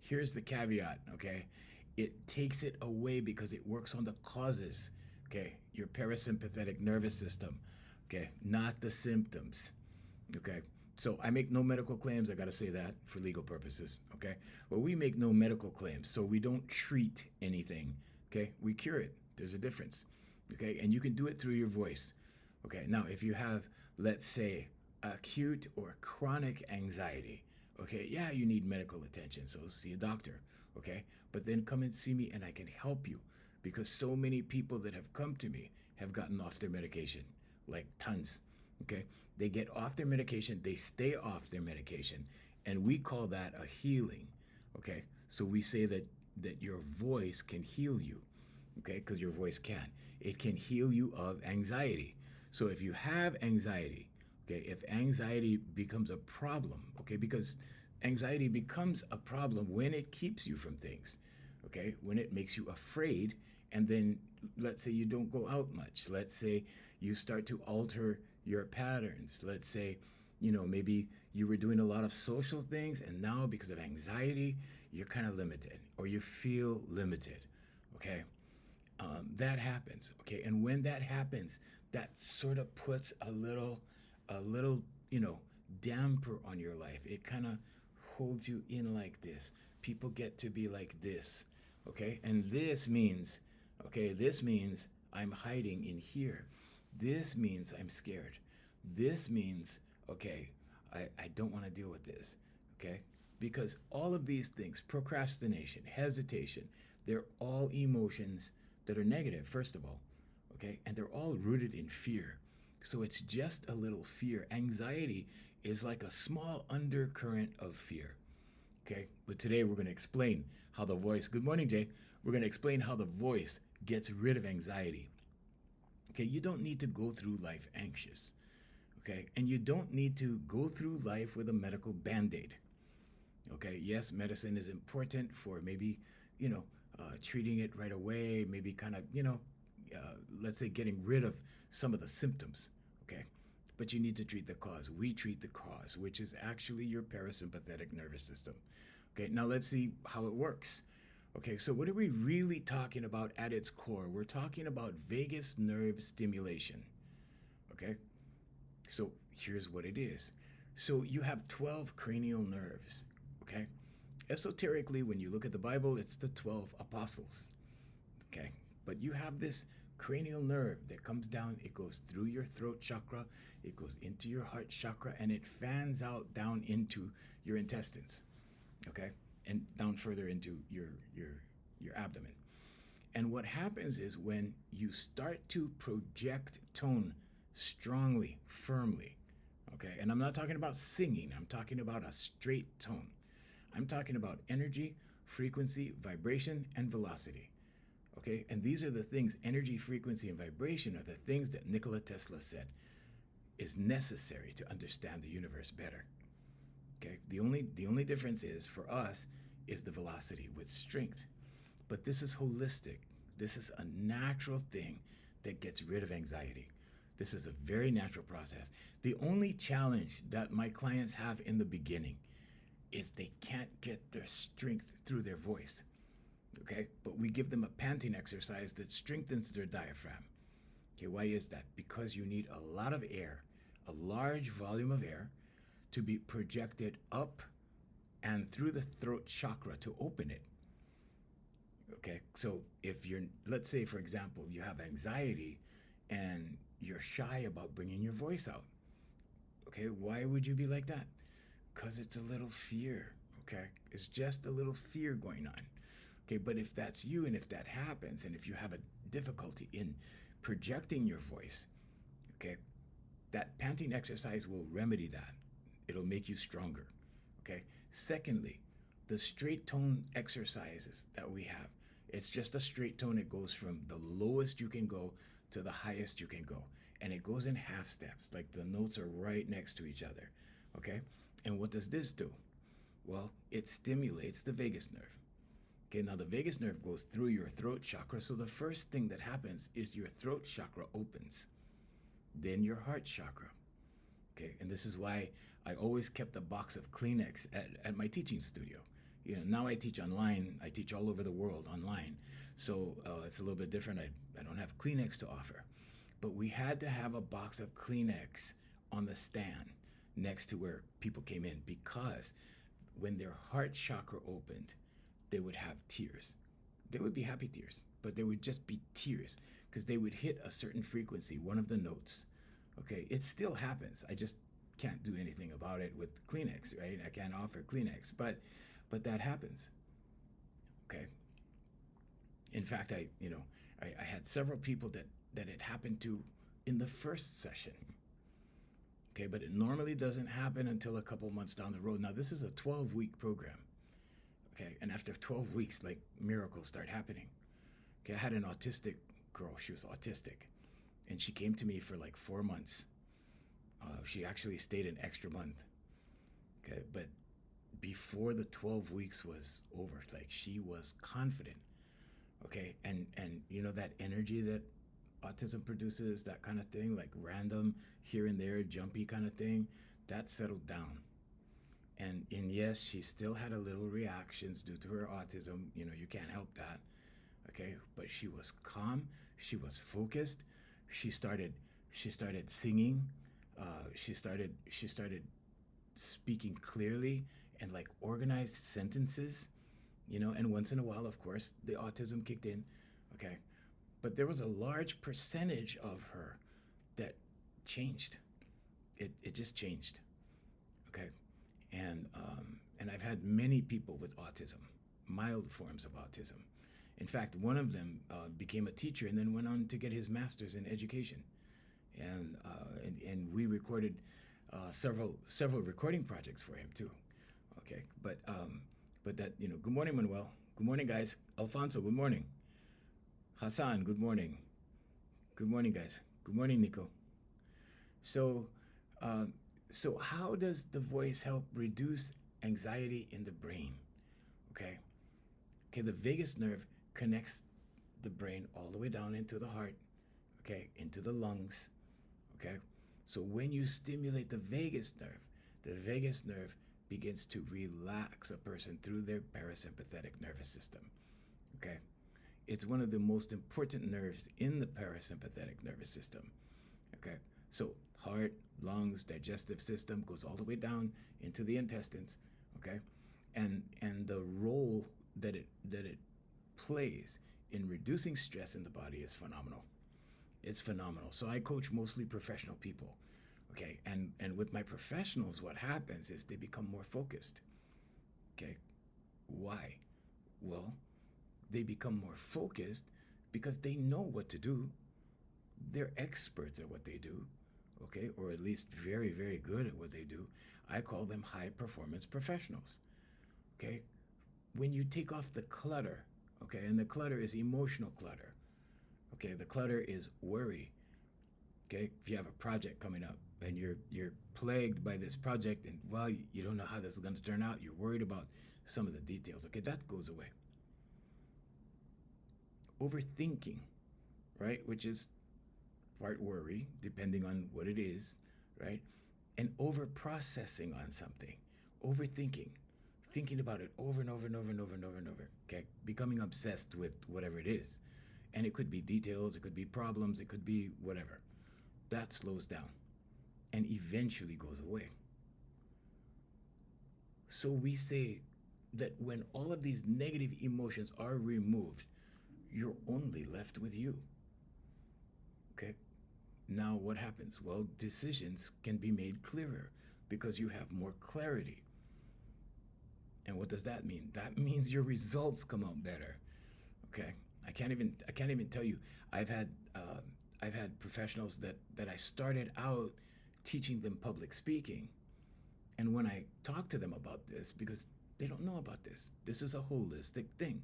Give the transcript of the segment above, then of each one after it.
here's the caveat, okay? It takes it away because it works on the causes, okay? Your parasympathetic nervous system, okay? Not the symptoms, okay? So I make no medical claims. I got to say that for legal purposes, okay? But we make no medical claims, so we don't treat anything, okay? We cure it. There's a difference, okay? And you can do it through your voice, okay? Now, if you have, let's say, acute or chronic anxiety, okay, yeah, you need medical attention, so see a doctor, okay? But then come and see me and I can help you because so many people that have come to me have gotten off their medication, like tons, okay? They get off their medication, they stay off their medication, and we call that a healing, okay? So we say that your voice can heal you, okay? Because your voice can. It can heal you of anxiety. So if you have anxiety, okay, if anxiety becomes a problem, okay, because anxiety becomes a problem when it keeps you from things, okay, when it makes you afraid, and then let's say you don't go out much. Let's say you start to alter your patterns. Let's say, maybe you were doing a lot of social things, and now because of anxiety, you're kind of limited, or you feel limited, okay? That happens, okay? And when that happens, that sort of puts a little damper on your life. It kind of holds you in like this. People get to be like this, okay? And this means I'm hiding in here. This means I'm scared. This means, okay, I don't want to deal with this, okay? Because all of these things, procrastination, hesitation, they're all emotions that are negative, first of all, okay? And they're all rooted in fear. So it's just a little fear. Anxiety is like a small undercurrent of fear, okay? But today we're going to explain how the voice, good morning, Jay. We're going to explain how the voice gets rid of anxiety. Okay, you don't need to go through life anxious, okay? And you don't need to go through life with a medical band-aid, okay? Yes, medicine is important for maybe, treating it right away, maybe kind of, let's say getting rid of some of the symptoms, okay? But you need to treat the cause. We treat the cause, which is actually your parasympathetic nervous system. Okay, now let's see how it works. Okay, so what are we really talking about at its core? We're talking about vagus nerve stimulation, okay? So here's what it is. So you have 12 cranial nerves, okay? Esoterically, when you look at the Bible, it's the 12 apostles, okay? But you have this cranial nerve that comes down, it goes through your throat chakra, it goes into your heart chakra, and it fans out down into your intestines, okay? And down further into your abdomen. And what happens is when you start to project tone strongly, firmly, okay? And I'm not talking about singing, I'm talking about a straight tone. I'm talking about energy, frequency, vibration, and velocity. Okay, and these are the things, energy, frequency, and vibration are the things that Nikola Tesla said is necessary to understand the universe better. Okay, the only difference is for us is the velocity with strength. But this is holistic. This is a natural thing that gets rid of anxiety. This is a very natural process. The only challenge that my clients have in the beginning is they can't get their strength through their voice. Okay, but we give them a panting exercise that strengthens their diaphragm. Okay, why is that? Because you need a lot of air, a large volume of air, to be projected up and through the throat chakra to open it. Okay, so if you're, let's say for example, you have anxiety and you're shy about bringing your voice out. Okay, why would you be like that? Because it's a little fear, okay? It's just a little fear going on. Okay, but if that's you and if that happens and if you have a difficulty in projecting your voice, okay, that panting exercise will remedy that. It'll make you stronger, okay? Secondly, the straight tone exercises that we have, it's just a straight tone. It goes from the lowest you can go to the highest you can go. And it goes in half steps, like the notes are right next to each other, okay? And what does this do? Well, it stimulates the vagus nerve. Okay, now the vagus nerve goes through your throat chakra, so the first thing that happens is your throat chakra opens, then your heart chakra. Okay, and this is why I always kept a box of Kleenex at my teaching studio. now I teach online. I teach all over the world online. So it's a little bit different. I don't have Kleenex to offer. But we had to have a box of Kleenex on the stand next to where people came in, because when their heart chakra opened, they would have tears. They would be happy tears, but they would just be tears because they would hit a certain frequency, one of the notes. Okay, it still happens. I just can't do anything about it with Kleenex, right? I can't offer Kleenex, but that happens. Okay. In fact, I had several people that it happened to in the first session. Okay, but it normally doesn't happen until a couple months down the road. Now, this is a 12-week program. Okay, and after 12 weeks, like, miracles start happening. Okay, I had an autistic girl. She was autistic, and she came to me for like 4 months. She actually stayed an extra month. Okay, but before the 12 weeks was over, like, she was confident. Okay, and that energy that autism produces, that kind of thing, like random here and there, jumpy kind of thing, that settled down. And yes, she still had a little reactions due to her autism. You can't help that. Okay, but she was calm. She was focused. She started singing. She started speaking clearly and like organized sentences. And once in a while, of course, the autism kicked in. Okay, but there was a large percentage of her that changed. It just changed. Okay, and I've had many people with autism, mild forms of autism. In fact, one of them became a teacher and then went on to get his master's in education, and we recorded several recording projects for him too. Okay, but that, good morning, Manuel. Good morning, guys. Alfonso, good morning. Hassan, good morning. Good morning, guys. Good morning, Nico. So how does the voice help reduce anxiety in the brain? Okay, the vagus nerve connects the brain all the way down into the heart, okay, into the lungs, okay? So when you stimulate the vagus nerve begins to relax a person through their parasympathetic nervous system, okay? It's one of the most important nerves in the parasympathetic nervous system, okay? So heart, lungs, digestive system goes all the way down into the intestines, okay? And the role that it plays in reducing stress in the body is phenomenal. It's phenomenal. So I coach mostly professional people, okay? And with my professionals, what happens is they become more focused, okay? Why? Well, they become more focused because they know what to do. They're experts at what they do, okay? Or at least very, very good at what they do. I call them high performance professionals, okay? When you take off the clutter, okay, and the clutter is emotional clutter, okay, the clutter is worry, okay? If you have a project coming up and you're plagued by this project and, well, you don't know how this is going to turn out, you're worried about some of the details, okay, that goes away. Overthinking, right, which is part worry, depending on what it is, right, and over-processing on something, overthinking, thinking about it over and over and over and over and over and over, okay, becoming obsessed with whatever it is. And it could be details, it could be problems, it could be whatever. That slows down and eventually goes away. So we say that when all of these negative emotions are removed, you're only left with you. Okay? Now what happens? Well, decisions can be made clearer because you have more clarity. And what does that mean? That means your results come out better. Okay? I can't even tell you. I've had professionals that I started out teaching them public speaking, and when I talk to them about this, because they don't know about this. This is a holistic thing.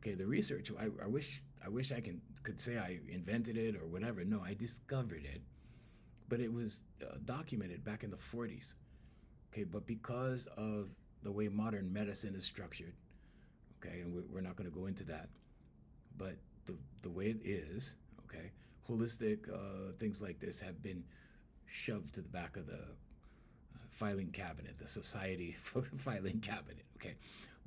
Okay, the research, I wish I could say I invented it or whatever. No, I discovered it, but it was documented back in the 40s. Okay, but because of the way modern medicine is structured, okay, and we're not going to go into that, but the way it is, okay, holistic things like this have been shoved to the back of the filing cabinet, the society filing cabinet, okay?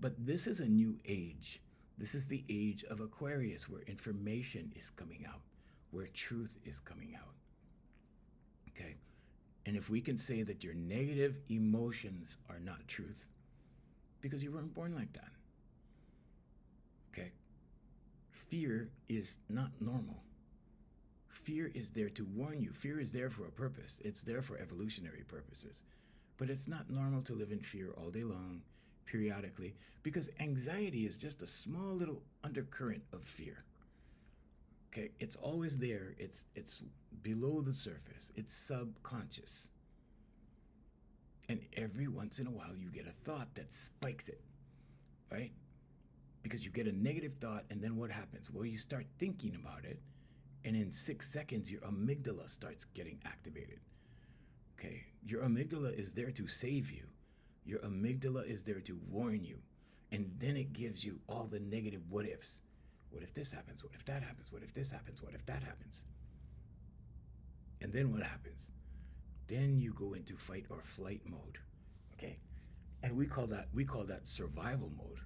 But this is a new age. This is the age of Aquarius, where information is coming out, where truth is coming out. Okay? And if we can say that your negative emotions are not truth, because you weren't born like that. Okay? Fear is not normal. Fear is there to warn you. Fear is there for a purpose. It's there for evolutionary purposes. But it's not normal to live in fear all day long, periodically, because anxiety is just a small little undercurrent of fear. Okay, it's always there. It's below the surface. It's subconscious. And every once in a while you get a thought that spikes it, right? Because you get a negative thought, and then what happens? Well, you start thinking about it, and in 6 seconds your amygdala starts getting activated. Okay, your amygdala is there to save you. Your amygdala is there to warn you. And then it gives you all the negative what ifs. What if this happens? What if that happens? What if this happens? What if that happens? And then what happens? Then you go into fight or flight mode. Okay? And we call that survival mode.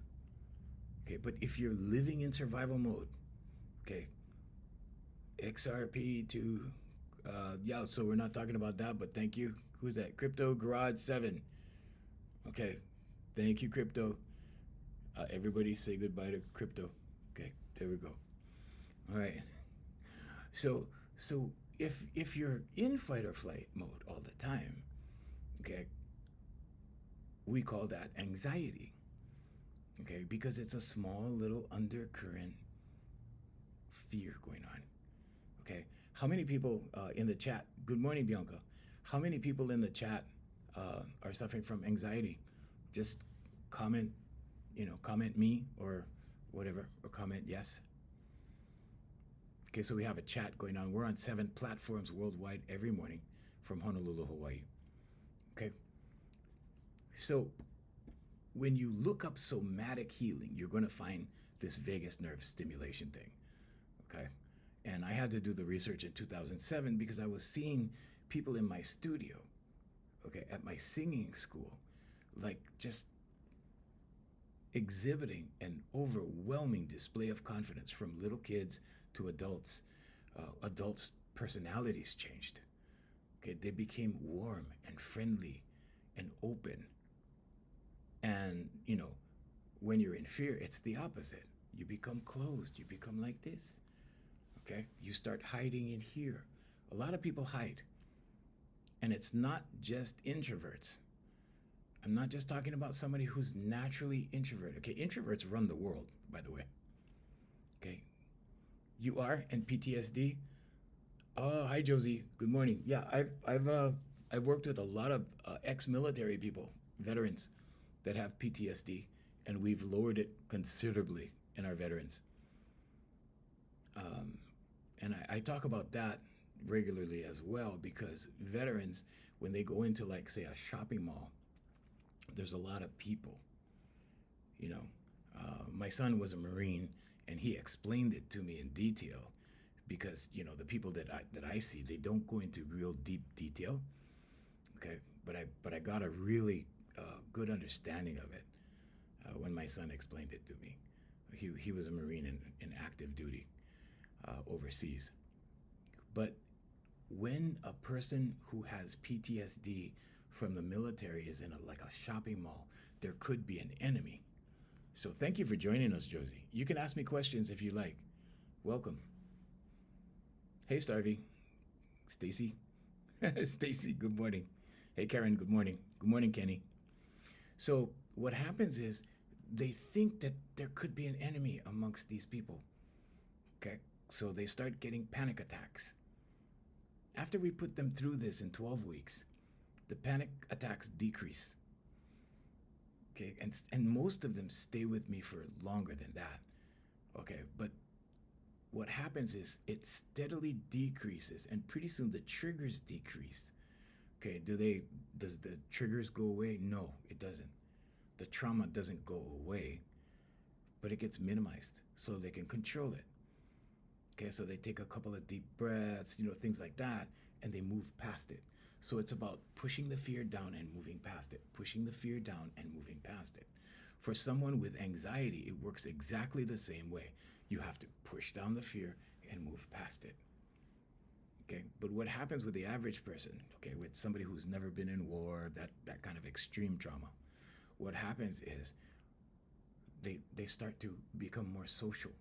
Okay, but if you're living in survival mode, okay, XRP to yeah, so we're not talking about that, but thank you. Who's that? Crypto Garage 7. Okay, thank you, Crypto. Everybody say goodbye to Crypto. Okay, there we go. All right. So if you're in fight or flight mode all the time, okay, we call that anxiety. Okay, because it's a small little undercurrent fear going on. Okay, how many people in the chat? Good morning, Bianca. How many people in the chat are suffering from anxiety? Just comment, comment me or whatever, or comment yes. Okay, so we have a chat going on. We're on 7 platforms worldwide every morning from Honolulu, Hawaii. Okay, so when you look up somatic healing, you're going to find this vagus nerve stimulation thing. Okay, and I had to do the research in 2007 because I was seeing people in my studio, okay, at my singing school, like just exhibiting an overwhelming display of confidence, from little kids to adults. Adults' personalities changed. Okay, they became warm and friendly and open. And when you're in fear, it's the opposite. You become closed. You become like this. Okay, you start hiding in here. A lot of people hide, and it's not just introverts. I'm not just talking about somebody who's naturally introverted. Okay, introverts run the world, by the way. Okay, you are in PTSD. Oh, hi Josie. Good morning. Yeah, I've worked with a lot of ex-military people, veterans, that have PTSD, and we've lowered it considerably in our veterans. And I talk about that regularly as well, because veterans, when they go into, like, say, a shopping mall, there's a lot of people. My son was a Marine, and he explained it to me in detail, because the people that I see, they don't go into real deep detail. Okay, but I got a really good understanding of it when my son explained it to me. He was a Marine in active duty overseas. But when a person who has PTSD from the military is in a shopping mall, there could be an enemy. So thank you for joining us, Josie. You can ask me questions if you like. Welcome. Hey, Starvey. Stacy. Stacy, good morning. Hey, Karen, good morning. Good morning, Kenny. So what happens is they think that there could be an enemy amongst these people. Okay, so they start getting panic attacks. After we put them through this in 12 weeks, the panic attacks decrease. Okay, and most of them stay with me for longer than that. Okay, but what happens is it steadily decreases, and pretty soon the triggers decrease. Okay, does the triggers go away? No, it doesn't. The trauma doesn't go away, but it gets minimized so they can control it. Okay, so they take a couple of deep breaths, things like that, and they move past it. So it's about pushing the fear down and moving past it, pushing the fear down and moving past it. For someone with anxiety, it works exactly the same way. You have to push down the fear and move past it. Okay, but what happens with the average person, okay, with somebody who's never been in war, that kind of extreme trauma, what happens is they start to become more social.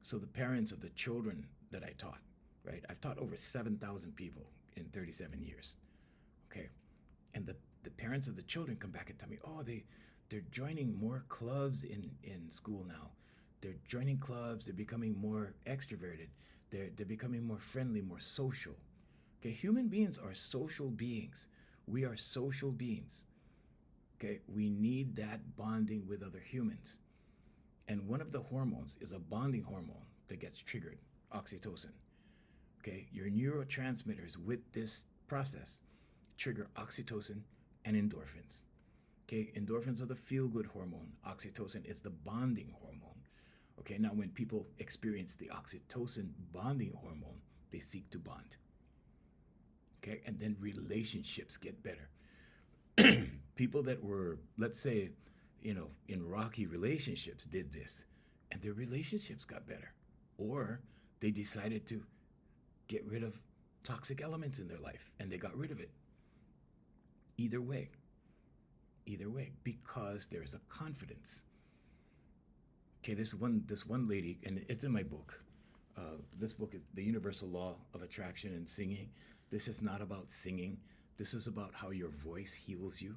So the parents of the children that I taught, right? I've taught over 7,000 people in 37 years. Okay. And the parents of the children come back and tell me, oh, they're joining more clubs in school now. They're joining clubs, they're becoming more extroverted, they're becoming more friendly, more social. Okay, human beings are social beings. We are social beings. Okay, we need that bonding with other humans. And one of the hormones is a bonding hormone that gets triggered, oxytocin. Okay, your neurotransmitters with this process trigger oxytocin and endorphins. Okay, endorphins are the feel-good hormone. Oxytocin is the bonding hormone. Okay, now when people experience the oxytocin bonding hormone, they seek to bond. Okay, and then relationships get better. People that were, let's say, in rocky relationships did this, and their relationships got better. Or they decided to get rid of toxic elements in their life, and they got rid of it. Either way, because there's a confidence. Okay, this one lady, and it's in my book. This book is The Universal Law of Attraction and Singing. This is not about singing. This is about how your voice heals you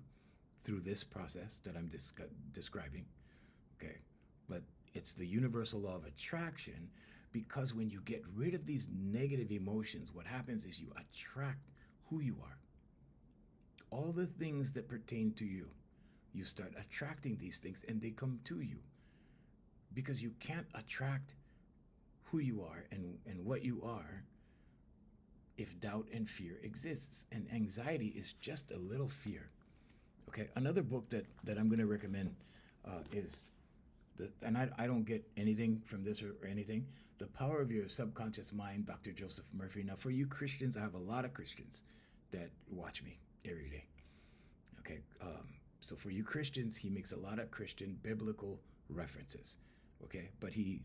through this process that I'm describing. Okay, but it's the universal law of attraction, because when you get rid of these negative emotions, what happens is you attract who you are. All the things that pertain to you, you start attracting these things and they come to you. Because you can't attract who you are and what you are if doubt and fear exists. And anxiety is just a little fear. Okay, another book that I'm going to recommend is, and I don't get anything from this or anything, The Power of Your Subconscious Mind, Dr. Joseph Murphy. Now, for you Christians, I have a lot of Christians that watch me every day. Okay, so for you Christians, he makes a lot of Christian biblical references. Okay, but he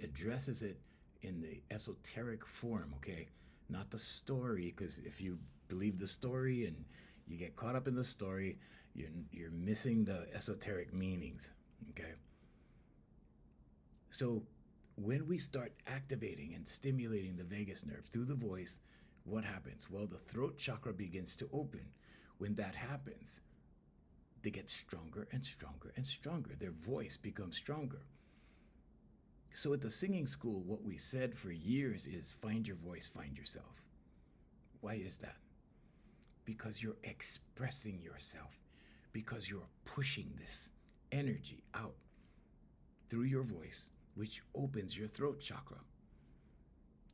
addresses it in the esoteric form. Okay, not the story, because if you believe the story and you get caught up in the story, you're missing the esoteric meanings. Okay, so when we start activating and stimulating the vagus nerve through the voice, what happens? Well, the throat chakra begins to open. When that happens, they get stronger and stronger and stronger. Their voice becomes stronger. So at the singing school, what we said for years is find your voice, find yourself. Why is that? Because you're expressing yourself, because you're pushing this energy out through your voice, which opens your throat chakra.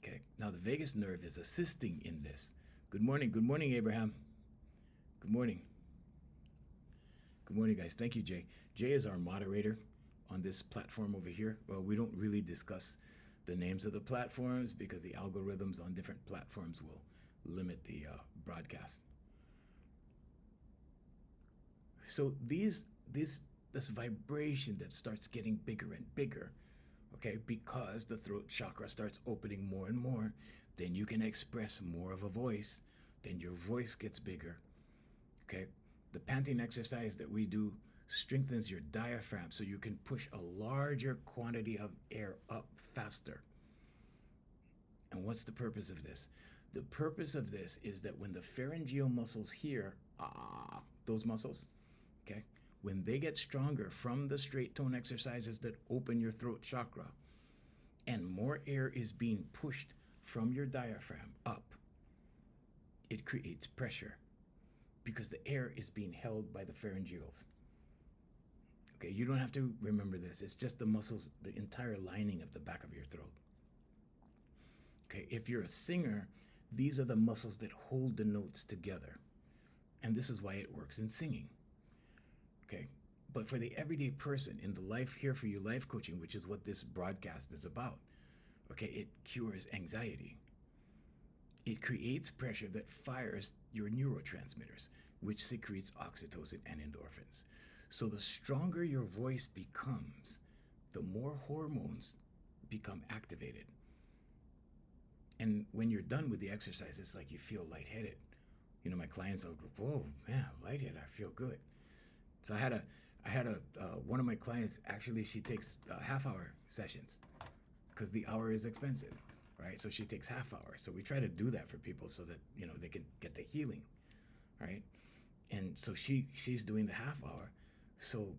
Okay, now the vagus nerve is assisting in this. Good morning, Abraham. Good morning. Good morning, guys. Thank you, Jay. Jay is our moderator on this platform over here. Well, we don't really discuss the names of the platforms because the algorithms on different platforms will limit the broadcast. So this vibration that starts getting bigger and bigger, okay, because the throat chakra starts opening more and more, then you can express more of a voice, then your voice gets bigger, okay? The panting exercise that we do strengthens your diaphragm so you can push a larger quantity of air up faster. And what's the purpose of this? The purpose of this is that when the pharyngeal muscles here, those muscles, okay, when they get stronger from the straight tone exercises that open your throat chakra, and more air is being pushed from your diaphragm up, it creates pressure because the air is being held by the pharyngeals. Okay, you don't have to remember this. It's just the muscles, the entire lining of the back of your throat. Okay, if you're a singer, these are the muscles that hold the notes together. And this is why it works in singing. Okay, but for the everyday person in the Life Here For You life coaching, which is what this broadcast is about, okay, it cures anxiety. It creates pressure that fires your neurotransmitters, which secretes oxytocin and endorphins. So the stronger your voice becomes, the more hormones become activated. And when you're done with the exercise, it's like you feel lightheaded. You know, my clients will go, "Whoa, man, lightheaded! I feel good." So I had a one of my clients, actually. She takes half-hour sessions because the hour is expensive, right? So she takes half hour. So we try to do that for people so that they can get the healing, right? And so she's doing the half hour. So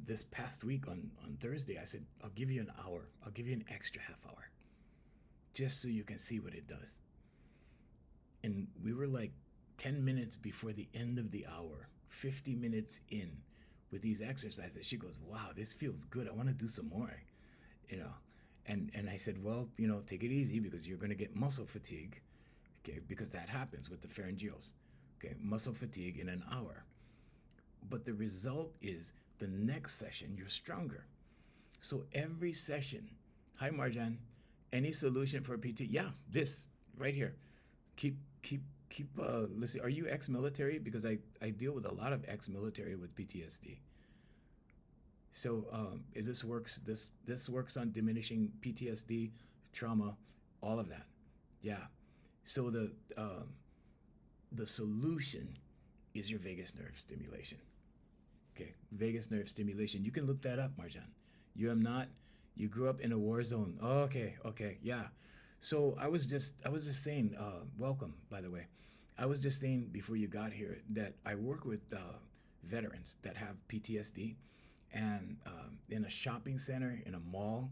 this past week on Thursday, I said, I'll give you an hour. I'll give you an extra half hour, just so you can see what it does. And we were like 10 minutes before the end of the hour, 50 minutes in with these exercises. She goes, wow, this feels good. I want to do some more, you know. And I said, well, take it easy because you're going to get muscle fatigue, okay, because that happens with the pharyngeals, okay, muscle fatigue in an hour. But the result is the next session, you're stronger. So every session, hi, Marjan, any solution for PT? Yeah, this right here. Keep, let's see, are you ex-military? Because I deal with a lot of ex-military with PTSD. So this works on diminishing PTSD, trauma, all of that. Yeah. So the solution is your vagus nerve stimulation. Okay, vagus nerve stimulation. You can look that up, Marjan. You grew up in a war zone. Okay, yeah. So I was just saying, welcome, by the way. I was just saying before you got here that I work with veterans that have PTSD, and in a shopping center, in a mall,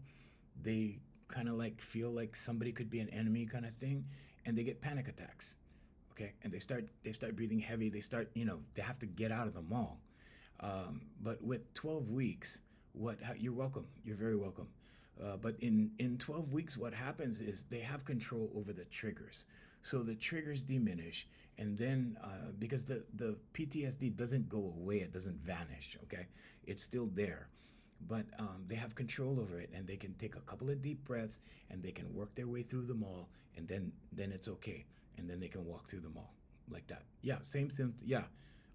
they kind of like feel like somebody could be an enemy kind of thing, and they get panic attacks. Okay, and they start breathing heavy. They start, they have to get out of the mall. But with 12 weeks, you're welcome. You're very welcome. But in 12 weeks, what happens is they have control over the triggers. So the triggers diminish, and then because the PTSD doesn't go away, it doesn't vanish, okay? It's still there. But they have control over it, and they can take a couple of deep breaths, and they can work their way through the mall, and then it's okay. And then they can walk through the mall like that. Yeah, same symptom. Yeah,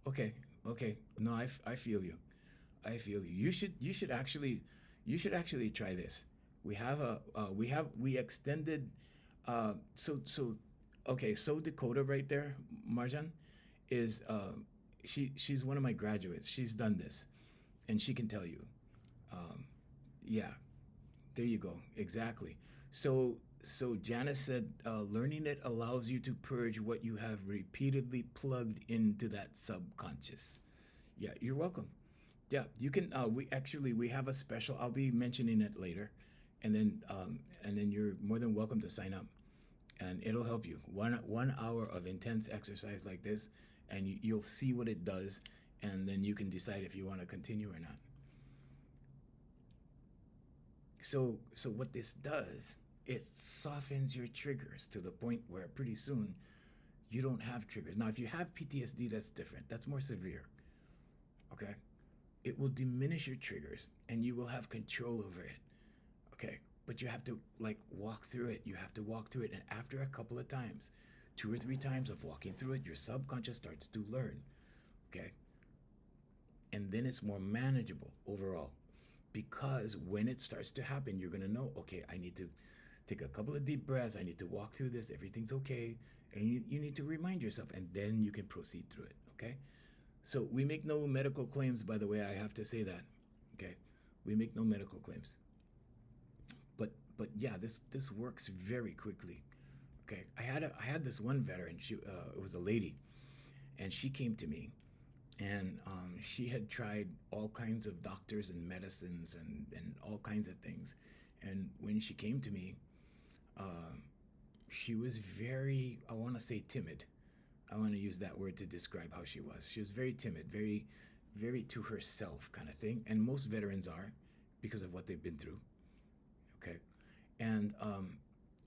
okay. No, I feel you. I feel you. You should actually try this. We extended. So okay. So Dakota right there, Marjan, is she's one of my graduates. She's done this, and she can tell you. Yeah, there you go. Exactly. So Janice said, learning it allows you to purge what you have repeatedly plugged into that subconscious. Yeah, you're welcome. Yeah, you can. We have a special. I'll be mentioning it later, and then you're more than welcome to sign up, and it'll help you. 1 hour of intense exercise like this, and you'll see what it does, and then you can decide if you want to continue or not. So what this does, it softens your triggers to the point where pretty soon you don't have triggers. Now, if you have PTSD, that's different. That's more severe. Okay? It will diminish your triggers and you will have control over it. Okay? But you have to walk through it. You have to walk through it. And after a couple of times, 2 or 3 times of walking through it, your subconscious starts to learn. Okay? And then it's more manageable overall. Because when it starts to happen, you're going to know, okay, I need to take a couple of deep breaths. I need to walk through this. Everything's okay. And you need to remind yourself, and then you can proceed through it, okay? So we make no medical claims, by the way. I have to say that, okay? We make no medical claims. But yeah, this works very quickly, okay? I had this one veteran. It was a lady, and she came to me. And she had tried all kinds of doctors and medicines and all kinds of things. And when she came to me, she was very, I want to say timid. I want to use that word to describe how she was. She was very timid, very, very to herself kind of thing. And most veterans are because of what they've been through. Okay. And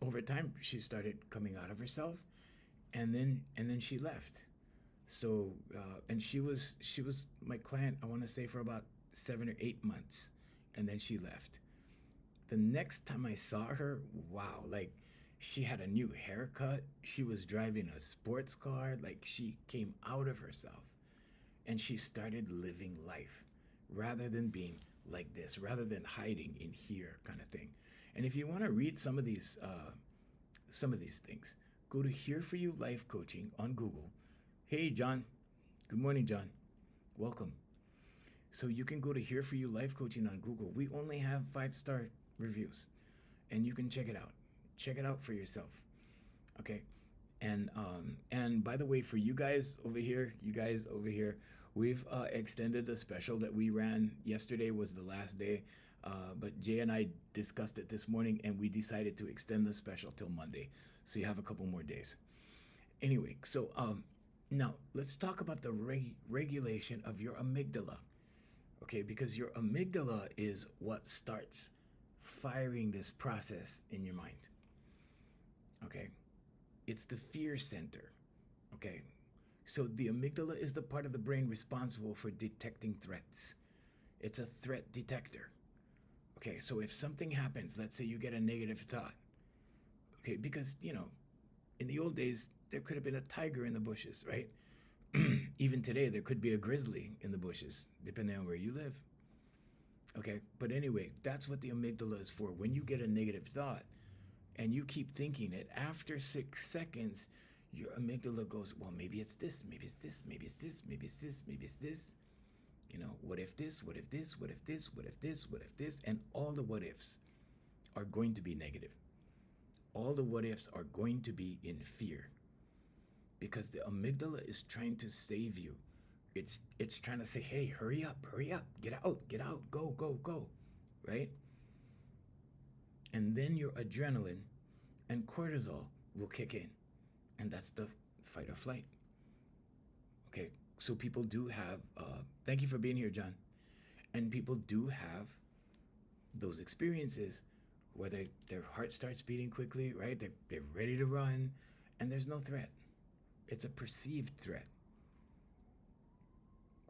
over time, she started coming out of herself. And then she left. So, and she was my client, I want to say, for about 7 or 8 months, and then she left. The next time I saw her, wow, like she had a new haircut. She was driving a sports car. Like she came out of herself and she started living life, rather than being like this, rather than hiding in here, kind of thing. And if you want to read some of these things, go to Here For You Life Coaching on Google. Hey, John. Good morning, John. Welcome. So you can go to Here For You Life Coaching on Google. We only have 5-star reviews, and you can check it out. Check it out for yourself. Okay. And by the way, for you guys over here, we've extended the special that we ran. Yesterday was the last day, but Jay and I discussed it this morning, and we decided to extend the special till Monday. So you have a couple more days. Anyway, so now let's talk about the regulation of your amygdala. Okay, because your amygdala is what starts firing this process in your mind. Okay. It's the fear center, okay? So the amygdala is the part of the brain responsible for detecting threats. It's a threat detector. Okay, so if something happens, let's say you get a negative thought, okay, because, in the old days, there could have been a tiger in the bushes, right? Even today, there could be a grizzly in the bushes, depending on where you live. Okay, but anyway, that's what the amygdala is for. When you get a negative thought, and you keep thinking it, after 6 seconds, your amygdala goes, well, maybe it's this, maybe it's this, maybe it's this, maybe it's this, maybe it's this. What if this, what if this, what if this, what if this, what if this? And all the what ifs are going to be negative. All the what ifs are going to be in fear. Because the amygdala is trying to save you. It's trying to say, hey, hurry up, get out, go, right? And then your adrenaline and cortisol will kick in. And that's the fight or flight. Okay, so people do have, thank you for being here, John. And people do have those experiences where their heart starts beating quickly, right? They're ready to run, and there's no threat. It's a perceived threat.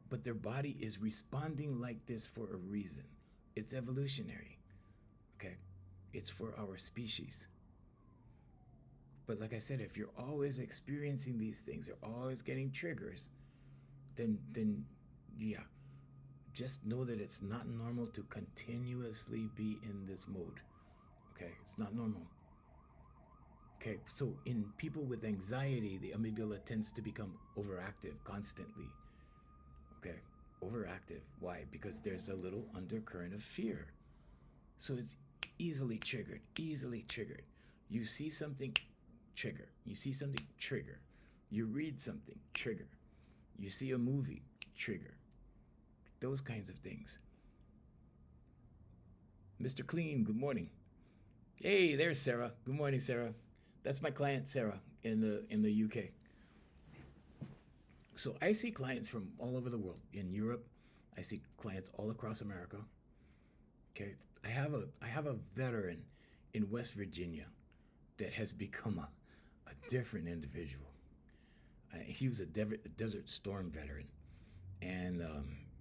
But their body is responding like this for a reason. It's evolutionary, okay? It's for our species. But like I said, if you're always experiencing these things, you're always getting triggers, then yeah, just know that it's not normal to continuously be in this mode. Okay, it's not normal. Okay, so in people with anxiety, the amygdala tends to become overactive constantly. Okay, overactive. Why? Because there's a little undercurrent of fear. So it's easily triggered. You see something, trigger. You see something, trigger. You read something, trigger. You see a movie, trigger. Those kinds of things. Mr. Clean, good morning. Hey, there's Sarah. Good morning, Sarah. That's my client, Sarah, in the UK. So I see clients from all over the world. In Europe, I see clients all across America. Okay, I have a veteran in West Virginia that has become a different individual. He was a Desert Storm veteran, and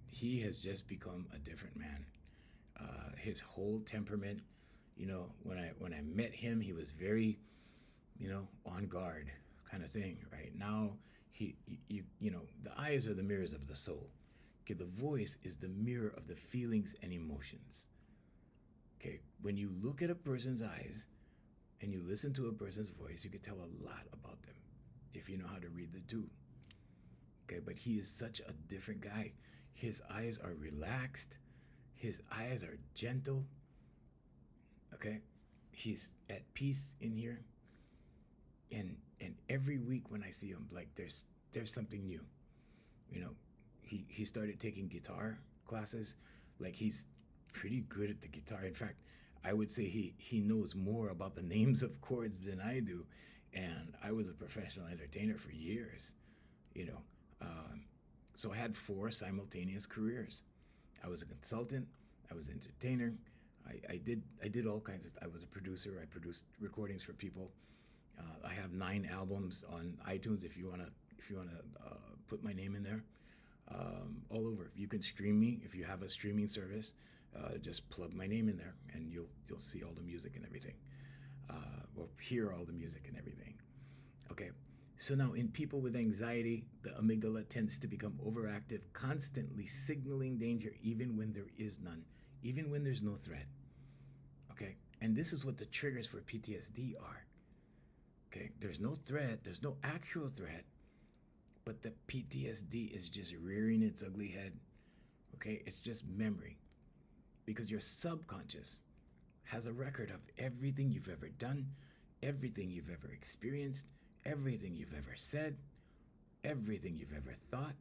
he has just become a different man. His whole temperament, when I met him, he was very, on guard kind of thing. Right now, the eyes are the mirrors of the soul. Okay, the voice is the mirror of the feelings and emotions. Okay, when you look at a person's eyes and you listen to a person's voice, you can tell a lot about them if you know how to read the two. Okay, but he is such a different guy. His eyes are relaxed. His eyes are gentle. Okay, he's at peace in here. And every week when I see him, like there's something new. He started taking guitar classes. Like he's pretty good at the guitar. In fact, I would say he knows more about the names of chords than I do. And I was a professional entertainer for years, so I had 4 simultaneous careers. I was a consultant. I was an entertainer. I did all kinds of. I was a producer. I produced recordings for people. I have 9 albums on iTunes. If you wanna put my name in there, all over. You can stream me if you have a streaming service. Just plug my name in there, and you'll see all the music and everything, or hear all the music and everything. Okay, So now in people with anxiety, the amygdala tends to become overactive, constantly signaling danger even when there is none, even when there's no threat. Okay? And this is what the triggers for PTSD are. Okay? There's no threat, there's no actual threat, but the PTSD is just rearing its ugly head. Okay? It's just memory. Because your subconscious has a record of everything you've ever done, everything you've ever experienced, everything you've ever said, everything you've ever thought.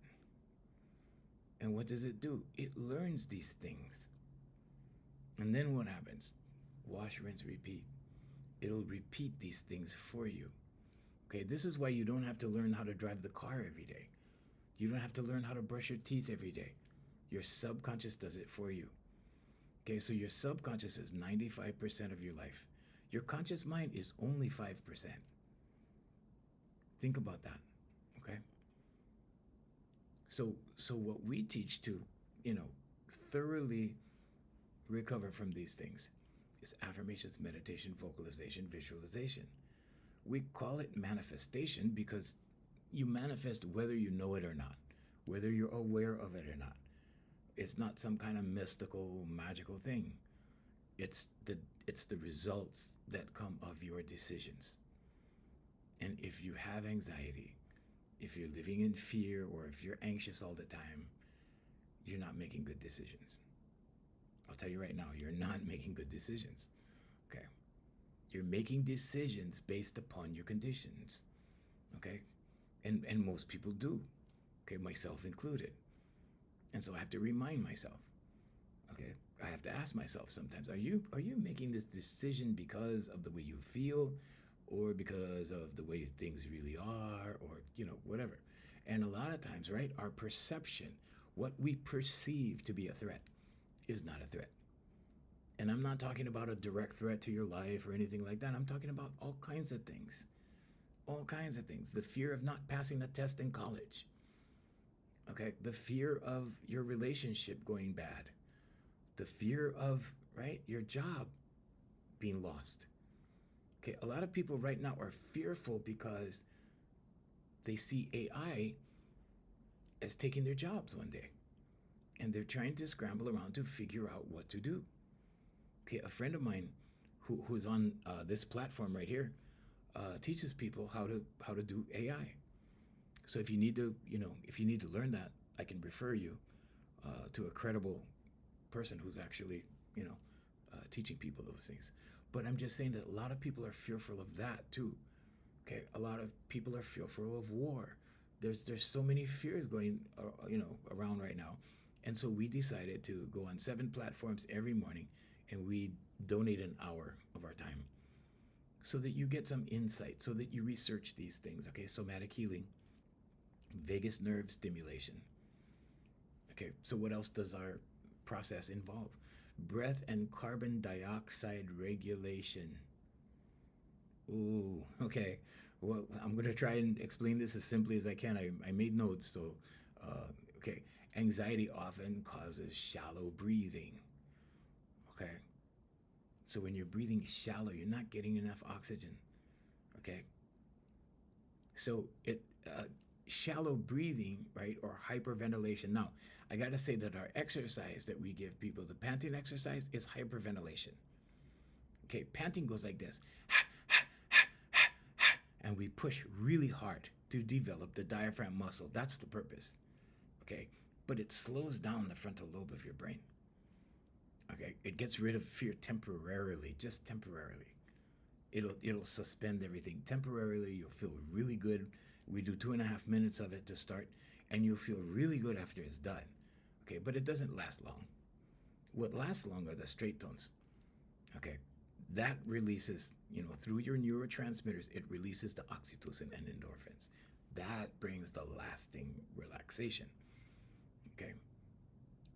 And what does it do? It learns these things. And then what happens? Wash, rinse, repeat. It'll repeat these things for you. Okay, this is why you don't have to learn how to drive the car every day. You don't have to learn how to brush your teeth every day. Your subconscious does it for you. Okay, so your subconscious is 95% of your life. Your conscious mind is only 5%. Think about that, okay? So what we teach to, thoroughly recover from these things is affirmations, meditation, vocalization, visualization. We call it manifestation because you manifest whether you know it or not, whether you're aware of it or not. It's not some kind of mystical, magical thing. It's the results that come of your decisions. And if you have anxiety, if you're living in fear, or if you're anxious all the time, you're not making good decisions. I'll tell you right now, you're not making good decisions. Okay? You're making decisions based upon your conditions. Okay? And most people do. Okay, myself included. And so I have to remind myself. Okay? I have to ask myself sometimes, are you making this decision because of the way you feel, or because of the way things really are, or whatever. And a lot of times, right, our perception, what we perceive to be a threat, is not a threat. And I'm not talking about a direct threat to your life or anything like that. I'm talking about all kinds of things. All kinds of things. The fear of not passing a test in college. Okay, the fear of your relationship going bad. The fear of, right, your job being lost. Okay, a lot of people right now are fearful because they see AI as taking their jobs one day. And they're trying to scramble around to figure out what to do. Okay, a friend of mine who's on this platform right here teaches people how to do AI. So if you need to, learn that, I can refer you to a credible person who's actually, teaching people those things. But I'm just saying that a lot of people are fearful of that too. Okay, a lot of people are fearful of war. There's so many fears going, around right now, and so we decided to go on 7 platforms every morning, and we donate an hour of our time, so that you get some insight, so that you research these things. Okay, somatic healing, vagus nerve stimulation. Okay, so what else does our process involve? Breath and carbon dioxide regulation. Ooh, okay. Well, I'm going to try and explain this as simply as I can. I made notes, so, okay. Anxiety often causes shallow breathing. Okay. So when you're breathing shallow, you're not getting enough oxygen. Okay. So shallow breathing, right, or hyperventilation. Now, I got to say that our exercise that we give people, the panting exercise, is hyperventilation. Okay, panting goes like this. And we push really hard to develop the diaphragm muscle. That's the purpose. Okay, but it slows down the frontal lobe of your brain. Okay, it gets rid of fear temporarily, just temporarily. It'll suspend everything temporarily. You'll feel really good. We do 2.5 minutes of it to start, and you'll feel really good after it's done. Okay, but it doesn't last long. What lasts long are the straight tones. Okay, that releases, through your neurotransmitters, it releases the oxytocin and endorphins. That brings the lasting relaxation. Okay,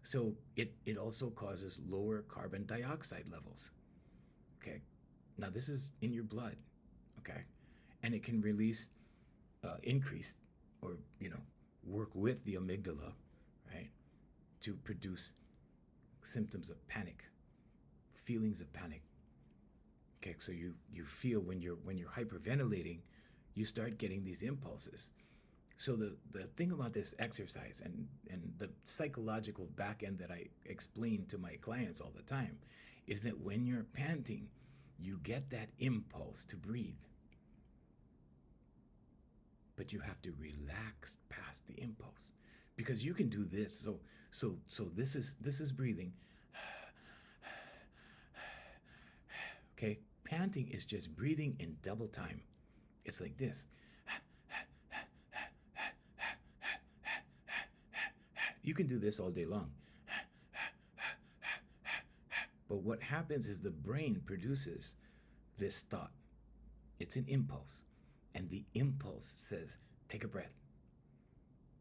so it also causes lower carbon dioxide levels. Okay, now this is in your blood. Okay, and it can release, increase, or work with the amygdala, right, to produce symptoms of panic, feelings of panic. Okay, so you feel when you're hyperventilating, you start getting these impulses. So the thing about this exercise and the psychological back end that I explain to my clients all the time is that when you're panting, you get that impulse to breathe. But you have to relax past the impulse. Because you can do this. So this is breathing. Okay? Panting is just breathing in double time. It's like this. You can do this all day long. But what happens is the brain produces this thought. It's an impulse. And the impulse says, take a breath.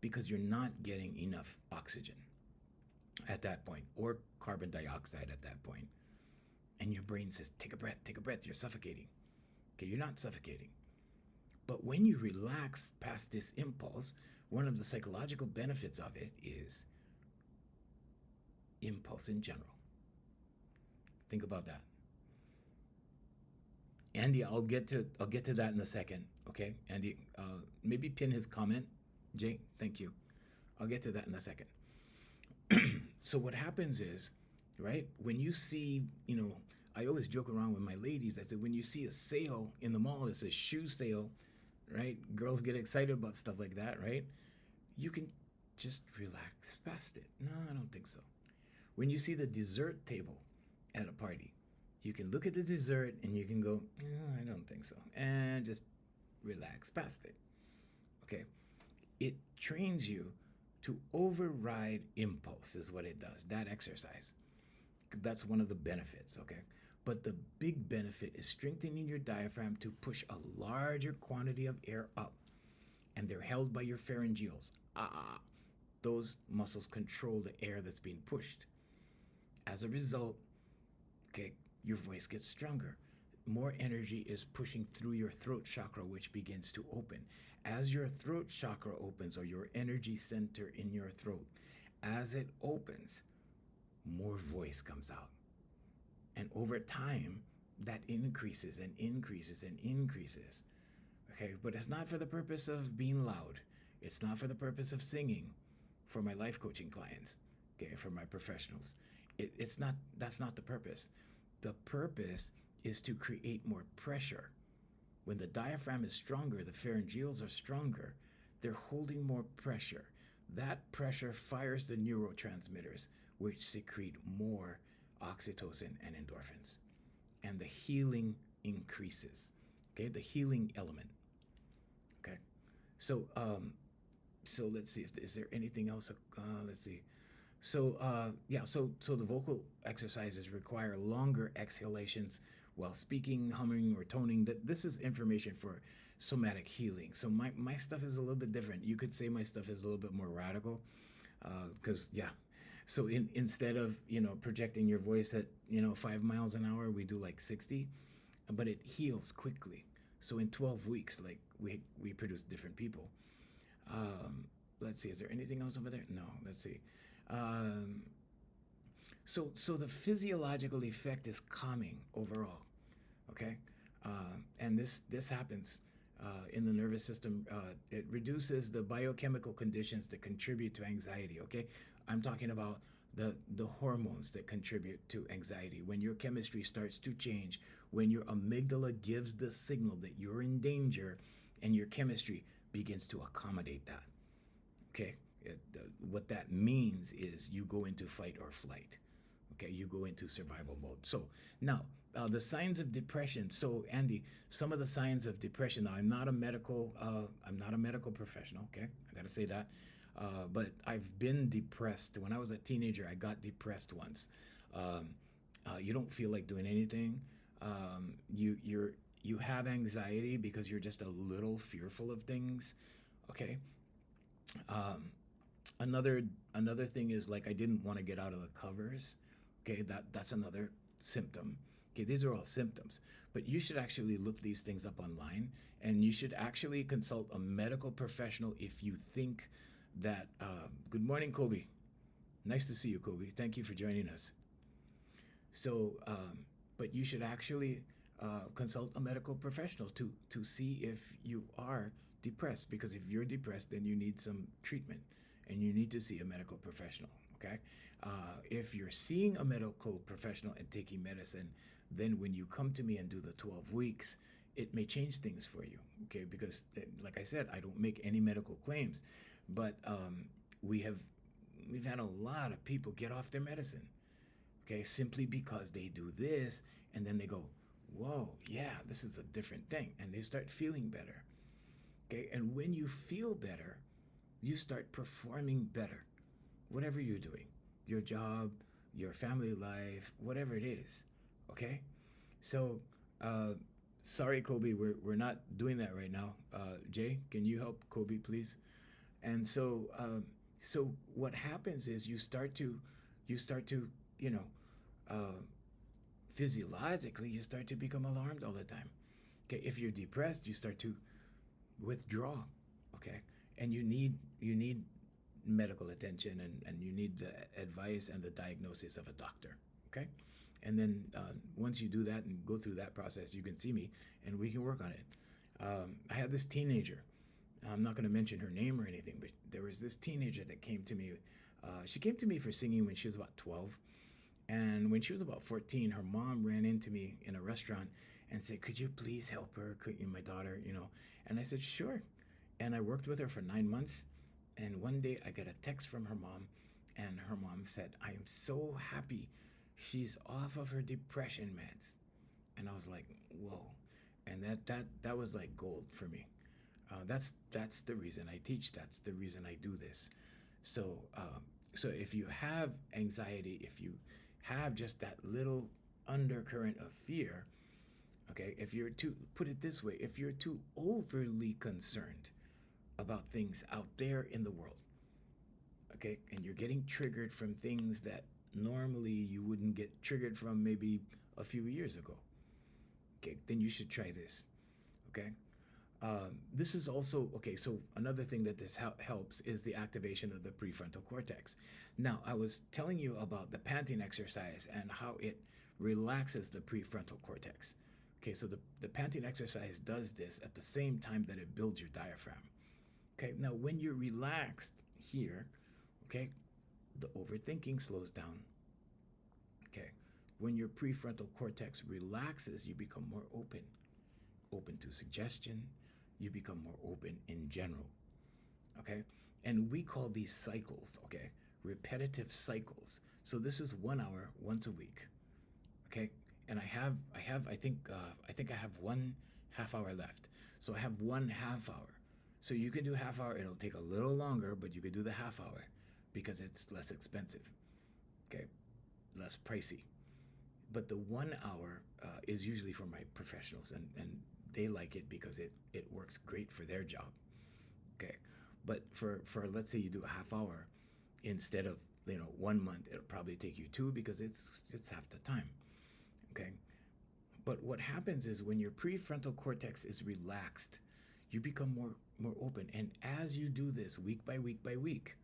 Because you're not getting enough oxygen at that point, or carbon dioxide at that point. And your brain says, take a breath, you're suffocating. Okay, you're not suffocating. But when you relax past this impulse, one of the psychological benefits of it is impulse in general. Think about that. Andy, I'll get to that in a second. Okay, Andy, maybe pin his comment. Jay, thank you. I'll get to that in a second. So what happens is, right, when you see, I always joke around with my ladies. I said, when you see a sale in the mall, it's a shoe sale, right? Girls get excited about stuff like that, right? You can just relax past it. No, I don't think so. When you see the dessert table at a party, you can look at the dessert and you can go, no, I don't think so. And just relax past it. Okay. It trains you to override impulse is what it does, that exercise. That's one of the benefits, okay? But the big benefit is strengthening your diaphragm to push a larger quantity of air up. And they're held by your pharyngeals. Those muscles control the air that's being pushed. As a result, okay, your voice gets stronger. More energy is pushing through your throat chakra, which begins to open. As your throat chakra opens, or your energy center in your throat, as it opens, more voice comes out. And over time, that increases and increases and increases. Okay, but it's not for the purpose of being loud. It's not for the purpose of singing for my life coaching clients, okay, for my professionals. That's not the purpose. The purpose is to create more pressure. When the diaphragm is stronger, the pharyngeals are stronger, they're holding more pressure. That pressure fires the neurotransmitters, which secrete more oxytocin and endorphins. And the healing increases. Okay, the healing element. Okay, so let's see, is there anything else? Let's see. So the vocal exercises require longer exhalations while speaking, humming, or toning. This is information for somatic healing. So my stuff is a little bit different. You could say my stuff is a little bit more radical, because So instead of projecting your voice at 5 miles an hour, we do like 60, but it heals quickly. So in 12 weeks, like we produce different people. Let's see, is there anything else over there? No, let's see. So the physiological effect is calming overall, okay? And this happens in the nervous system. It reduces the biochemical conditions that contribute to anxiety, okay? I'm talking about the hormones that contribute to anxiety. When your chemistry starts to change, when your amygdala gives the signal that you're in danger, and your chemistry begins to accommodate that, okay? What that means is you go into fight or flight. Okay, you go into survival mode. So now the signs of depression. So Andy, some of the signs of depression. Now I'm not a medical professional. Okay, I gotta say that. But I've been depressed. When I was a teenager, I got depressed once. You don't feel like doing anything. You have anxiety because you're just a little fearful of things. Okay. Another thing is, like, I didn't want to get out of the covers. Okay, that's another symptom. Okay, these are all symptoms, but you should actually look these things up online, and you should actually consult a medical professional if you think that. Good morning, Kobe. Nice to see you, Kobe. Thank you for joining us. So, but you should actually consult a medical professional to see if you are depressed. Because if you're depressed, then you need some treatment, and you need to see a medical professional. Okay, if you're seeing a medical professional and taking medicine, then when you come to me and do the 12 weeks, it may change things for you. Okay, because like I said, I don't make any medical claims, but we've had a lot of people get off their medicine, okay, simply because they do this, and then they go, whoa, yeah, this is a different thing, and they start feeling better. Okay, and when you feel better, you start performing better, whatever you're doing, your job, your family life, whatever it is. Okay, so sorry, Kobe, we're not doing that right now. Jay, can you help Kobe, please? And so what happens is you start to you know uh, physiologically you start to become alarmed all the time. Okay, if you're depressed, you start to withdraw. Okay, and you need medical attention, and you need the advice and the diagnosis of a doctor. Okay, and then once you do that and go through that process, you can see me and we can work on it. I had this teenager. I'm not going to mention her name or anything, but there was this teenager that came to me. She came to me for singing when she was about 12. And when she was about 14, her mom ran into me in a restaurant and said, "Could you please help her? Could you, my daughter, you know?" And I said, "Sure." And I worked with her for 9 months. And one day I got a text from her mom, and her mom said, "I am so happy she's off of her depression meds." And I was like, whoa. And that was like gold for me. That's the reason I teach. That's the reason I do this. So so if you have anxiety, if you have just that little undercurrent of fear, okay, if you're too, put it this way, if you're too overly concerned about things out there in the world, okay, and you're getting triggered from things that normally you wouldn't get triggered from maybe a few years ago, okay, then you should try this. Okay, this is also okay. So another thing that this helps is the activation of the prefrontal cortex. Now, I was telling you about the panting exercise and how it relaxes the prefrontal cortex. Okay, so the panting exercise does this at the same time that it builds your diaphragm. Okay, now when you're relaxed here, okay, the overthinking slows down. Okay, when your prefrontal cortex relaxes, you become more open to suggestion. You become more open in general. Okay, and we call these cycles, okay, repetitive cycles. So this is 1 hour once a week. Okay, and I think I have 1 half hour left. So I have 1 half hour. So you can do half hour. It'll take a little longer, but you could do the half hour because it's less expensive. Okay, less pricey. But the 1 hour is usually for my professionals, and they like it because it works great for their job. Okay, but for let's say you do a half hour instead of 1 month, it'll probably take you two because it's half the time. Okay, but what happens is when your prefrontal cortex is relaxed, you become more open, and as you do this week by week by week,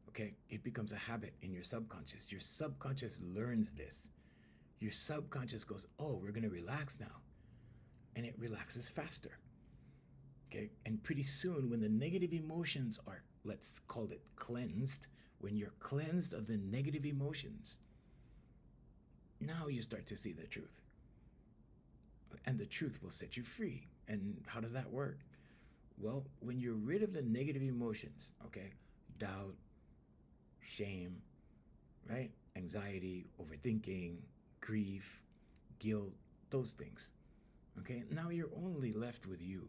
okay, it becomes a habit in your subconscious. Your subconscious learns this. Your subconscious goes, "Oh, we're going to relax now." And it relaxes faster. Okay? And pretty soon, when the negative emotions are, let's call it cleansed, when you're cleansed of the negative emotions, now you start to see the truth. And the truth will set you free. And how does that work? Well, when you're rid of the negative emotions, okay, doubt, shame, right? Anxiety, overthinking, grief, guilt, those things. Okay, now you're only left with you.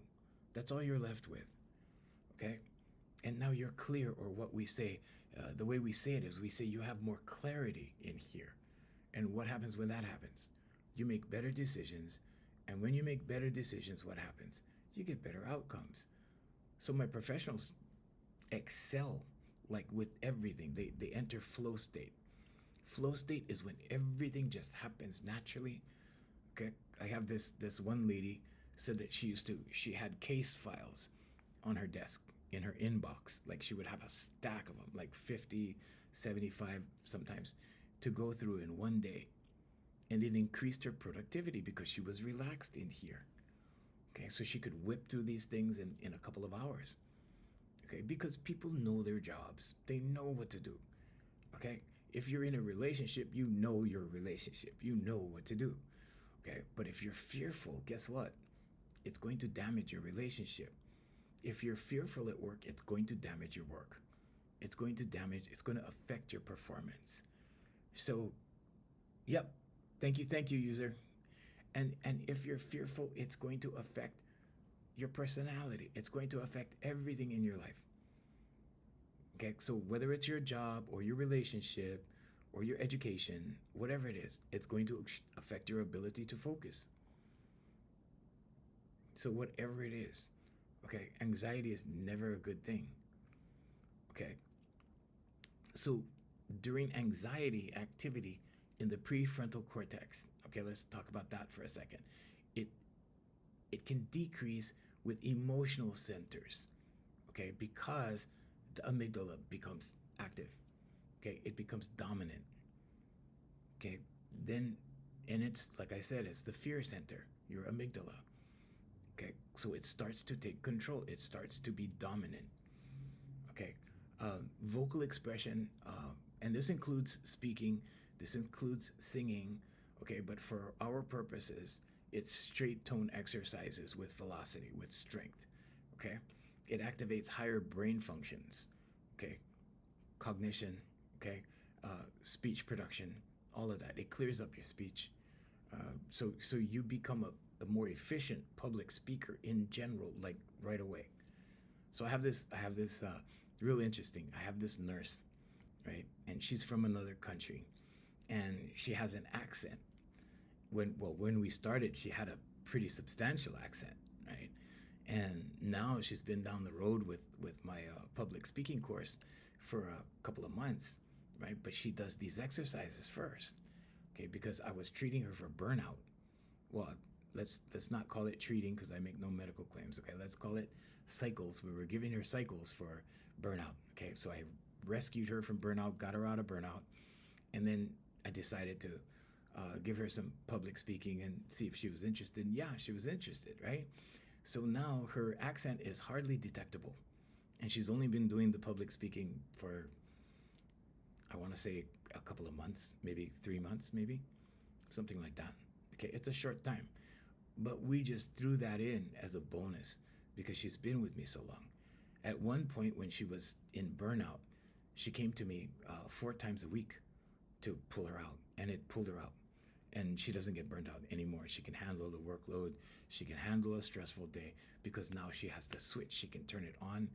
That's all you're left with. Okay, and now you're clear, or what we say, the way we say it is we say you have more clarity in here. And what happens when that happens? You make better decisions. And when you make better decisions, what happens? You get better outcomes. So my professionals excel like with everything. They enter flow state. Flow state is when everything just happens naturally. Okay, I have this one lady said that she had case files on her desk in her inbox. Like she would have a stack of them, like 50, 75 sometimes, to go through in one day. and it increased her productivity because she was relaxed in here. Okay, so she could whip through these things in a couple of hours. Okay, because people know their jobs, they know what to do. Okay, if you're in a relationship, you know your relationship, you know what to do. Okay, but if you're fearful, guess what? It's going to damage your relationship. If you're fearful at work, it's going to damage your work. It's going to affect your performance. So, yep, thank you, user. And if you're fearful, it's going to affect your personality. It's going to affect everything in your life. Okay, so whether it's your job or your relationship or your education, whatever it is, it's going to affect your ability to focus. So whatever it is, okay, anxiety is never a good thing. Okay, so during anxiety activity in the prefrontal cortex, okay, let's talk about that for a second. It it can decrease with emotional centers, okay, because the amygdala becomes active, okay, it becomes dominant, okay, then, and it's like I said, it's the fear center, your amygdala, okay, so it starts to take control, it starts to be dominant, okay. Vocal expression, and this includes speaking, this includes singing, okay, but for our purposes, it's straight tone exercises with velocity, with strength, okay. It activates higher brain functions, okay, cognition, okay, speech production, all of that. It clears up your speech, so you become a more efficient public speaker in general, like right away. So I have this real interesting. I have this nurse, right, and she's from another country, and she has an accent. When we started, she had a pretty substantial accent, right, and now she's been down the road with my public speaking course for a couple of months, right, but she does these exercises first, okay, because I was treating her for burnout. Well, let's not call it treating because I make no medical claims. Okay, let's call it cycles. We were giving her cycles for burnout. Okay, so I rescued her from burnout, got her out of burnout, and then I decided to give her some public speaking and see if she was interested. And yeah, she was interested, right? So now her accent is hardly detectable, and she's only been doing the public speaking for, I want to say, a couple of months, maybe 3 months, maybe something like that. Okay, it's a short time, but we just threw that in as a bonus because she's been with me so long. At one point, when she was in burnout, she came to me 4 times a week to pull her out, and it pulled her out. And she doesn't get burned out anymore. She can handle the workload. She can handle a stressful day because now she has the switch. She can turn it on,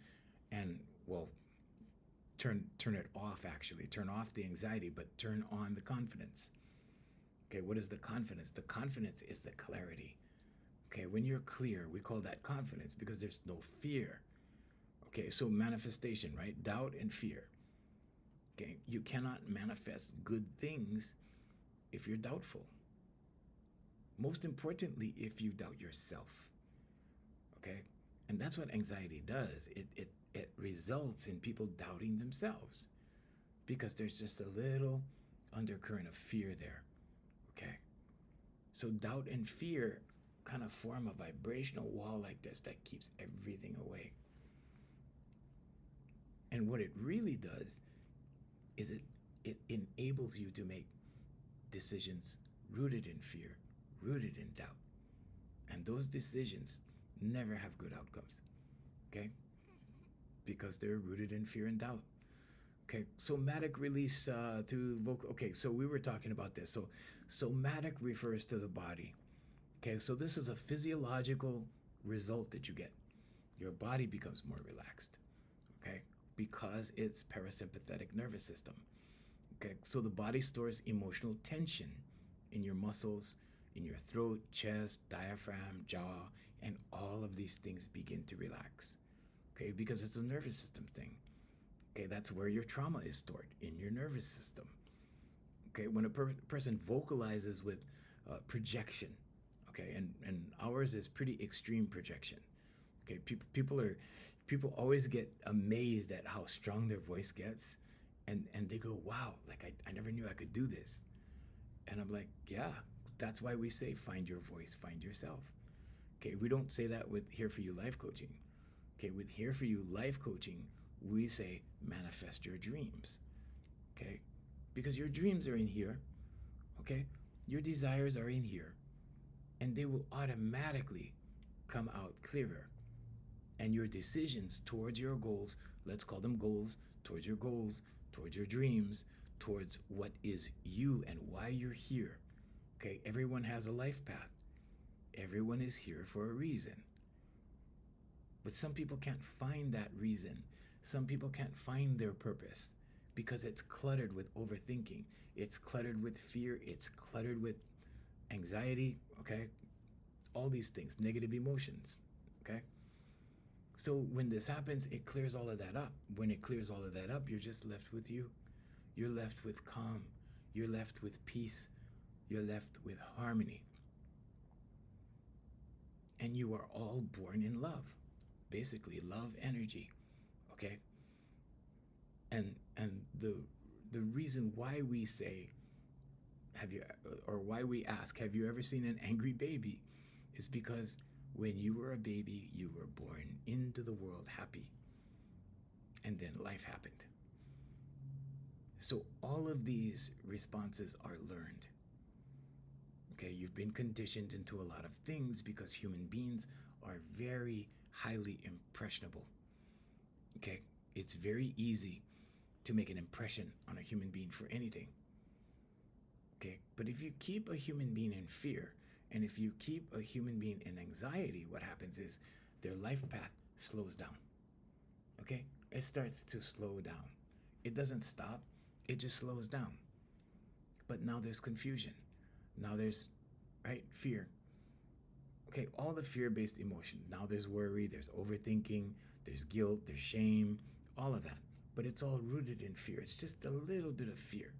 and well, turn it off. Actually, turn off the anxiety, but turn on the confidence. Okay, what is the confidence? The confidence is the clarity. Okay, when you're clear, we call that confidence because there's no fear. Okay, so manifestation, right? Doubt and fear. Okay, you cannot manifest good things if you're doubtful. Most importantly, if you doubt yourself. Okay, and that's what anxiety does. It results in people doubting themselves because there's just a little undercurrent of fear there. Okay, so doubt and fear kind of form a vibrational wall like this that keeps everything away. And what it really does is it enables you to make decisions rooted in fear, rooted in doubt. And those decisions never have good outcomes, okay? Because they're rooted in fear and doubt. Okay, somatic release to vocal. Okay, so we were talking about this. So somatic refers to the body. Okay, so this is a physiological result that you get. Your body becomes more relaxed, okay, because it's parasympathetic nervous system. Okay, so the body stores emotional tension in your muscles, in your throat, chest, diaphragm, jaw, and all of these things begin to relax. Okay, because it's a nervous system thing. Okay, that's where your trauma is stored, in your nervous system. Okay, when a person vocalizes with projection, okay, and ours is pretty extreme projection. Okay, people always get amazed at how strong their voice gets, and they go, wow, like I never knew I could do this. And I'm like, yeah, that's why we say find your voice, find yourself. Okay, we don't say that with Here For You Life Coaching. Okay, with Here For You Life Coaching, we say manifest your dreams. Okay, because your dreams are in here. Okay, your desires are in here, and they will automatically come out clearer. And your decisions towards your goals, let's call them goals, towards your dreams, towards what is you and why you're here. Okay, everyone has a life path. Everyone is here for a reason. But some people can't find that reason. Some people can't find their purpose because it's cluttered with overthinking. It's cluttered with fear. It's cluttered with anxiety, okay? All these things, negative emotions, okay? So when this happens, it clears all of that up. When it clears all of that up, you're just left with you. You're left with calm. You're left with peace. You're left with harmony. And you are all born in love. Basically, love energy. Okay? And the reason why we say why we ask, have you ever seen an angry baby? Is because when you were a baby, you were born into the world happy. And then life happened. So all of these responses are learned. Okay, you've been conditioned into a lot of things because human beings are very highly impressionable. Okay, it's very easy to make an impression on a human being for anything. Okay, but if you keep a human being in fear, and if you keep a human being in anxiety, what happens is their life path slows down. Okay, it starts to slow down. It doesn't stop, it just slows down. But now there's confusion. Now there's, right, fear. Okay, all the fear-based emotion. Now there's worry, there's overthinking, there's guilt, there's shame, all of that. But it's all rooted in fear. It's just a little bit of fear.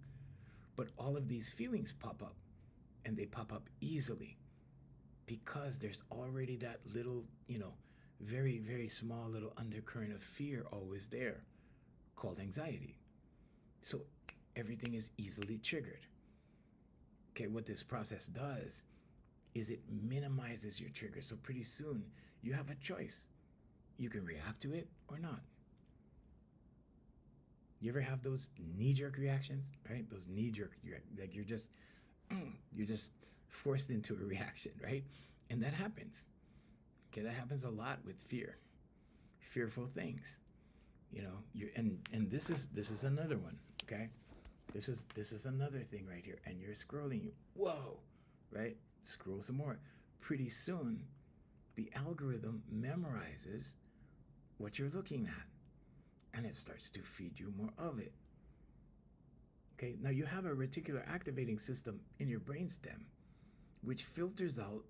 But all of these feelings pop up, and they pop up easily because there's already that little, very, very small little undercurrent of fear always there called anxiety. So everything is easily triggered. Okay, what this process does is it minimizes your trigger. So pretty soon you have a choice. You can react to it or not. You ever have those knee-jerk reactions, right? Those knee-jerk, like you're just forced into a reaction, right? And that happens. Okay, that happens a lot with fear, fearful things. And this is another one. Okay, this is another thing right here. And you're scrolling. Whoa, right? Scroll some more. Pretty soon, the algorithm memorizes what you're looking at. And it starts to feed you more of it. Okay, now you have a reticular activating system in your brainstem, which filters out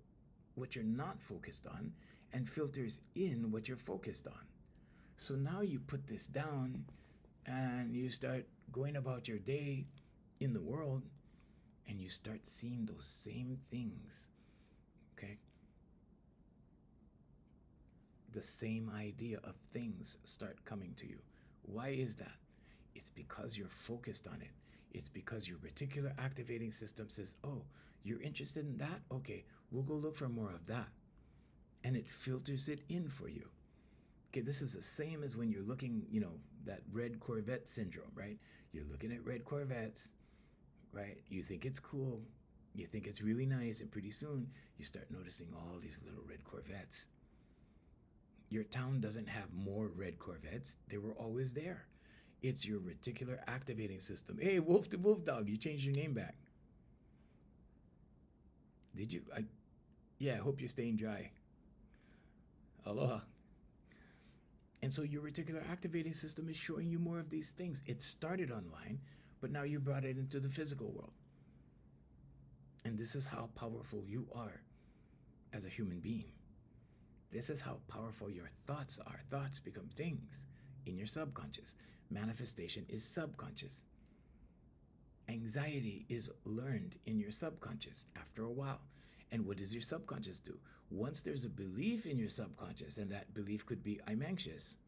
what you're not focused on and filters in what you're focused on. So now you put this down and you start going about your day in the world and you start seeing those same things. Okay? The same idea of things start coming to you. Why is that? It's because you're focused on it. It's because your reticular activating system says, oh, you're interested in that? Okay, we'll go look for more of that. And it filters it in for you. Okay, this is the same as when you're looking, that red Corvette syndrome, right? You're looking at red Corvettes, right? You think it's cool. You think it's really nice. And pretty soon you start noticing all these little red Corvettes. Your town doesn't have more red Corvettes. They were always there. It's your reticular activating system. Hey, Wolf to Wolf Dog, you changed your name back. Did you? I hope you're staying dry. Aloha. And so your reticular activating system is showing you more of these things. It started online, but now you brought it into the physical world. And this is how powerful you are as a human being. This is how powerful your thoughts are. Thoughts become things in your subconscious. Manifestation is subconscious. Anxiety is learned in your subconscious after a while. And what does your subconscious do? Once there's a belief in your subconscious, and that belief could be I'm anxious,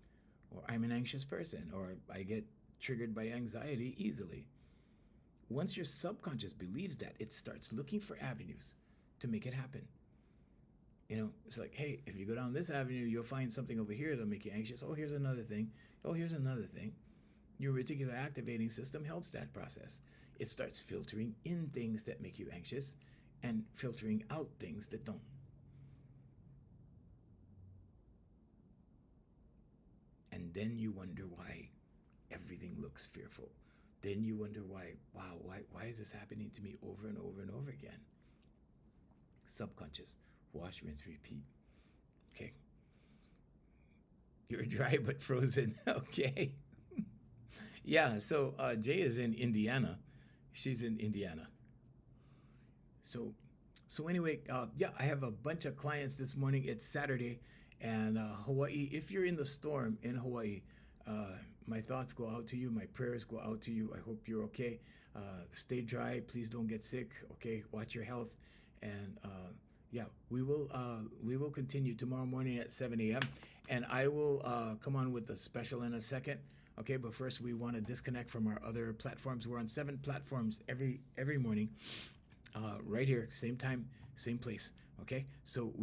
or I'm an anxious person, or I get triggered by anxiety easily. once your subconscious believes that, it starts looking for avenues to make it happen. It's like, hey, if you go down this avenue, you'll find something over here that'll make you anxious. Oh, here's another thing. Oh, here's another thing. Your reticular activating system helps that process. It starts filtering in things that make you anxious and filtering out things that don't. And then you wonder why everything looks fearful. Then you wonder why is this happening to me over and over and over again? Subconscious. Wash, rinse, repeat. Okay. You're dry but frozen. Okay. Yeah, so Jay is in Indiana. She's in Indiana. So anyway, yeah, I have a bunch of clients this morning. It's Saturday, and Hawaii. If you're in the storm in Hawaii, my thoughts go out to you. My prayers go out to you. I hope you're okay. Stay dry. Please don't get sick. Okay, watch your health, and yeah, we will continue tomorrow morning at 7 a.m. and I will come on with a special in a second. Okay, but first we want to disconnect from our other platforms. We're on 7 platforms every morning, right here, same time, same place. Okay, so we